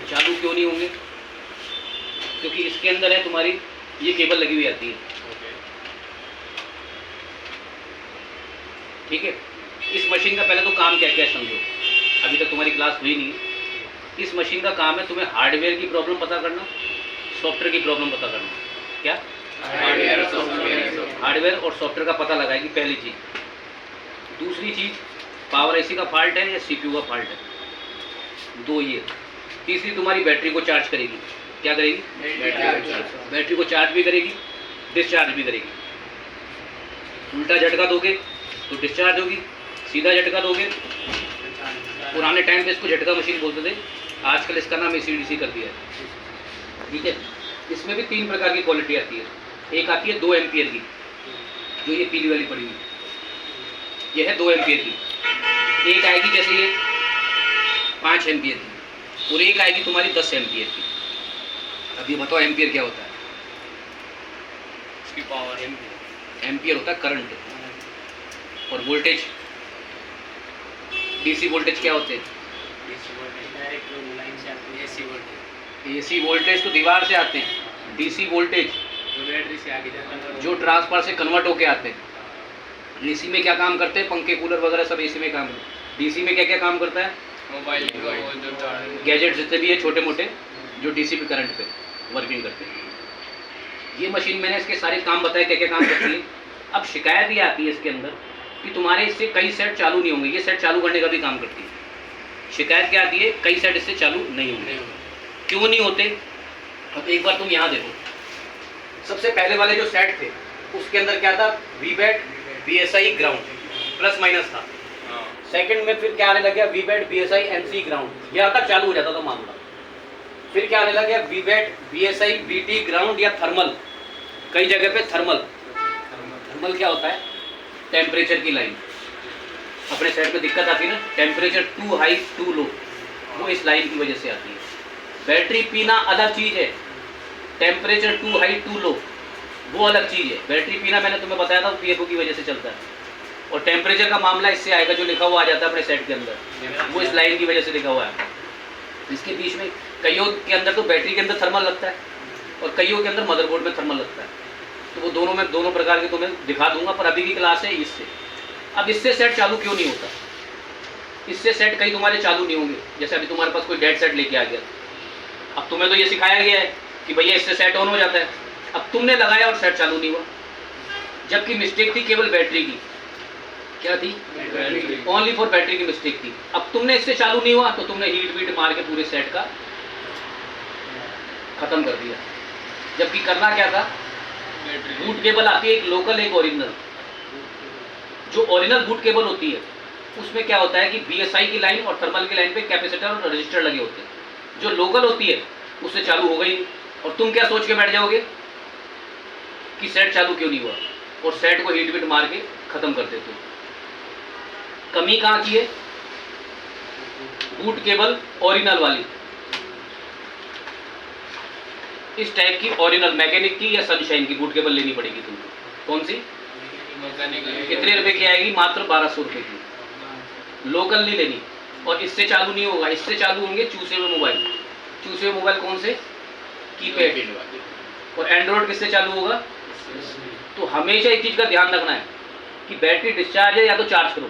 चालू क्यों नहीं होंगे? क्योंकि इसके अंदर है तुम्हारी ये केबल लगी हुई आती है, ठीक है। इस मशीन का पहले तो काम क्या क्या समझो, अभी तक तुम्हारी क्लास हुई नहीं है। इस मशीन का काम है तुम्हें हार्डवेयर की प्रॉब्लम पता करना, सॉफ्टवेयर की प्रॉब्लम पता करना। क्या? हार्डवेयर और सॉफ्टवेयर का पता लगाएगी, पहली चीज़। दूसरी चीज़, पावर आईसी का फॉल्ट है या सीपीयू का फॉल्ट है, दो ये। तीसरी तुम्हारी बैटरी को चार्ज करेगी। क्या करेगी? बैटरी को चार्ज भी करेगी, डिस्चार्ज भी करेगी। उल्टा झटका दोगे तो डिस्चार्ज होगी, सीधा झटका दोगे, पुराने टाइम पे इसको झटका मशीन बोलते थे, आजकल इसका नाम एसीडीसी कर दिया है, ठीक है। इसमें भी 3 प्रकार की क्वालिटी आती है। एक आती है 2 एम्पियर की, जो ये पीली वाली पड़ी हुई, ये है 2 एम्पियर की। एक आएगी जैसे ये 5 एम्पियर की, और एक आएगी तुम्हारी 10 एम्पियर की। अब ये बताओ एम्पियर क्या होता है? इसकी पावर एम्पियर होता है करंट, और वोल्टेज, डीसी वोल्टेज क्या होते हैं? एसी वोल्टेज तो दीवार से आते हैं, डीसी वोल्टेज बैटरी से आगे जाता है, जो ट्रांसफार से कन्वर्ट होके आते हैं। एसी में क्या काम करते हैं? पंखे कूलर वगैरह सब एसी में काम करते हैं। डीसी में क्या क्या काम करता है? मोबाइल गैजेट जितने भी है छोटे मोटे, जो डीसी पे करंट पे वर्किंग करते हैं। ये मशीन मैंने इसके सारे काम बताए क्या क्या काम करती है। अब शिकायत ये आती है इसके अंदर कि तुम्हारे इससे कई सेट चालू नहीं होंगे। ये सेट चालू करने का भी काम करती है। शिकायत क्या आती है? कई सेट इससे चालू नहीं होंगे। क्यों नहीं होते? अब एक बार तुम यहाँ देखो, सबसे पहले वाले जो सेट थे उसके अंदर क्या था? वीबैट बीएसआई ग्राउंड प्लस माइनस था। सेकंड में फिर क्या आने लग गया? वीबैट बीएसआई एनसी ग्राउंड, यहाँ तक चालू हो जाता था मामला। फिर क्या आने लग गया? वीबैट बीएसआई बीटी ग्राउंड या थर्मल, कई जगह पे थर्मल। थर्मल क्या होता है? टेम्परेचर की लाइन। अपने सेट में दिक्कत आती है ना, temperature to high to low, वो इस लाइन की वजह से आती है। बैटरी पीना अलग चीज़ है, temperature to high to low वो अलग चीज़ है। बैटरी पीना मैंने तुम्हें बताया था, पीएफओ की वजह से चलता है। और टेम्परेचर का मामला इससे आएगा, जो लिखा हुआ आ जाता है अपने सेट के अंदर, वो इस लाइन की वजह से लिखा हुआ है। इसके बीच में कईयों के अंदर तो बैटरी के अंदर थर्मल लगता है, और कईयों के अंदर मदरबोर्ड में थर्मल लगता है। तो वो दोनों में दोनों प्रकार के तुम्हें दिखा दूंगा, पर अभी की क्लास है इससे। अब इससे सेट चालू क्यों नहीं होता? इससे सेट कई तुम्हारे चालू नहीं होंगे। जैसे अभी तुम्हारे पास कोई डेड सेट लेके आ गया, अब तुम्हें तो ये सिखाया गया है कि भैया इससे सेट ऑन हो जाता है। अब तुमने लगाया और सेट चालू नहीं हुआ, जबकि मिस्टेक थी केवल बैटरी की। क्या थी? ओनली फॉर बैटरी की मिस्टेक थी। अब तुमने इससे चालू नहीं हुआ तो तुमने हीट वीट मार के पूरे सेट का खत्म कर दिया। जबकि करना क्या था? बूट केबल आती है एक लोकल एक ओरिजिनल। जो ओरिजिनल बूट केबल होती है उसमें क्या होता है कि बीएसआई की लाइन और थर्मल की लाइन पे कैपेसिटर और रजिस्टर लगे होते हैं। जो लोकल होती है उससे चालू हो गई, और तुम क्या सोच के बैठ जाओगे कि सेट चालू क्यों नहीं हुआ, और सेट को हीट वीट मार के खत्म कर देते हो। कमी कहाँ की है? बूट केबल ओरिजिनल वाली, इस टाइप की ओरिजिनल मैकेनिक की या सनशाइन की बूट केबल लेनी पड़ेगी तुमको। कौन सी? कितने रुपए की आएगी? मात्र 1200 रुपए की। लोकल नहीं लेनी। और इससे चालू नहीं होगा, इससे चालू होंगे चूसे हुए मोबाइल। चूसे हुए मोबाइल कौन से? कीपैड। और एंड्रॉइड किससे चालू होगा? तो हमेशा एक चीज का ध्यान रखना है कि बैटरी डिस्चार्ज है या तो चार्ज करो,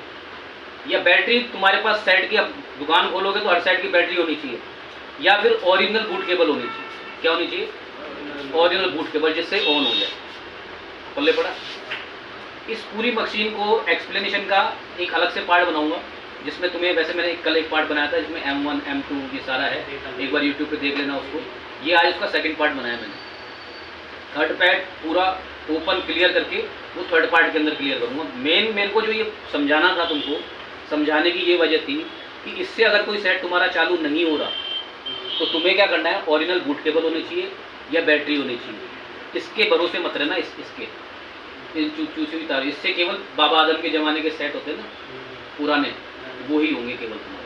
या बैटरी तुम्हारे पास सेट की, अब दुकान खोलोगे तो हर सेट की बैटरी होनी चाहिए, या फिर ओरिजिनल बूट केबल होनी चाहिए। क्या होनी चाहिए? ओरिजिनल बूट केबल, जिससे ऑन हो जाए। पल्ले पड़ा? इस पूरी मशीन को एक्सप्लेनेशन का एक अलग से पार्ट बनाऊंगा, जिसमें तुम्हें, वैसे मैंने कल एक पार्ट बनाया था जिसमें M1 M2 ये सारा है, एक बार YouTube पे देख लेना उसको। ये आज उसका सेकंड पार्ट बनाया मैंने। थर्ड पार्ट पूरा ओपन क्लियर करके वो थर्ड पार्ट के अंदर क्लियर करूँगा। मेन को जो ये समझाना था तुमको, समझाने की ये वजह थी कि इससे अगर कोई सेट तुम्हारा चालू नहीं हो रहा तो तुम्हें क्या करना है? ओरिजिनल बूट केबल होनी चाहिए या बैटरी होनी चाहिए। इसके भरोसे मत रहना, इसके चूसी हुई तार। इससे केवल बाबा आदम के ज़माने के सेट होते हैं ना पुराने, वो ही होंगे केवल तुम्हारे।